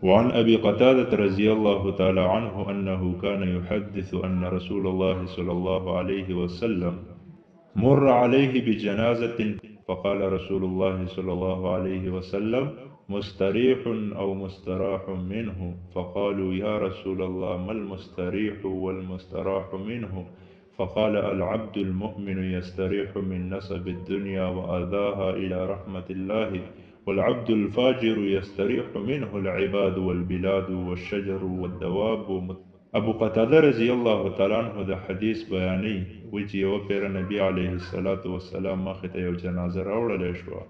وعن أبي قتادة رضي الله تعالى عنه أنه كان يحدث أن رسول الله صلى الله عليه وسلم مر عليه بجنازة فقال رسول الله صلى الله عليه وسلم مستريح أو مستراح منه فقالوا يا رسول الله ما المستريح والمستراح منه فقال العبد المؤمن يستريح من نسب الدنيا وأذاها إلى رحمة الله والعبد الفاجر يستريح منه العباد والبلاد والشجر والدواب. ابو قتاده رضی الله تعالی عنہ د حدیث بیانې و چې یو پیر نبی علیه الصلاۃ والسلام مخې ته یو جنازه راوړل شو،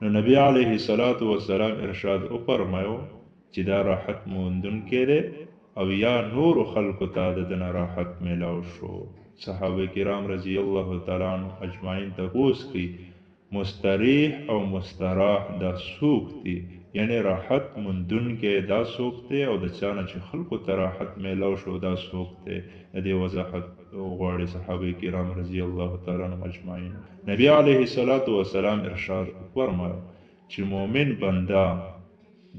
نو نبی علیه الصلاۃ والسلام ارشاد وفرمایو چې دا راحت موندونکی دی او یا نور خلق ته د راحت میلاو شو. صحابه کرام رضی الله تعالی عنهم اجمعین تپوس کی مستریح او مستراح دا سوک دی، یعنی راحت مندونکی دا سوک دی او د چانه چې خلقو ته راحت میلاو شو دا سوک دی. د دې وضاحت غواړي صحابه کرام رضی الله تعالی عنهم اجمعین. نبی علیه الصلاۃ والسلام ارشاد فرمایو چې مؤمن بنده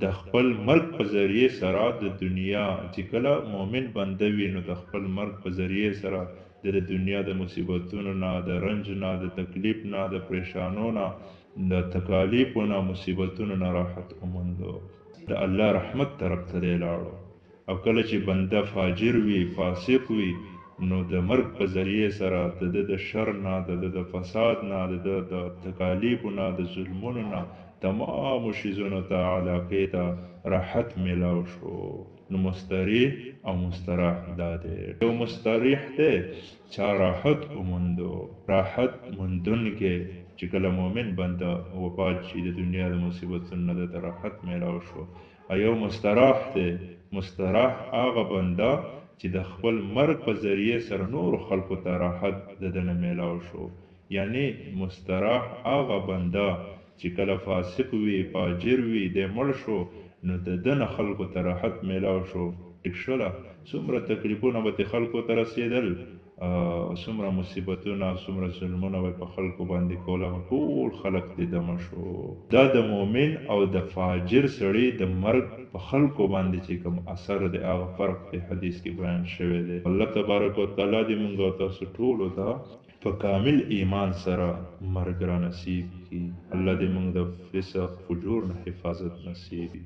د خپل مرګ په ذریعه سره د دنیا چې کله مؤمن بنده وي نو د خپل مرګ په ذریعه سره د دنیا د مصیبتونو نه، د رنج نه، د تکلیف نه، د پریشانو نه، د تکالیفو نه، مصیبتونو نه راحت وموندو، د الله رحمت طرف ته دی لاړو. او کله چې بنده فاجر وي، فاسق وي، نو د مرګ په ذریعه سره د شر نه، د فساد نه، د تکالیفو نه، د ظلمونو نه، تمام شیزونو ته علاقې ته راحت میلاو شو. نو مستریح او مستراح دا دی. یو مستریح دی چا راحت وموندو، راحت موندونکی چې کله مؤمن بنده وفات شي د دنیا د مصیبتونو نه د راحت میلاو شو. او یو مستراح دی، مستراح هغه بنده چې د خپل مرګ په ذریعه سره نور خلقو ته راحت د دنه میلاو شو. یعنی مستراح هغه بنده چې کله فاسق وي، فاجر وي، د مړ شو نو د دنه خلقو ته راحت میلاو شو. ټیک شوله، څومره تکلیفونه به خلقو ته رسېدل، څومره مصیبتونه، څومره ظلمونه به په خلقو باندې کوله، ټول خلق دې دمه شو. دا د مؤمن او د فاجر سړي د مرګ په خلقو باندې چې کوم اثر دی هغه فرق په حدیث کې بیان شوی دی. الله تبارک وتعالی دې موږ او تاسو ټولو ته په کامل ایمان سره مرګ را نصیب کړي. الله دې موږ د فسق فجور نه حفاظت نصیب کړي.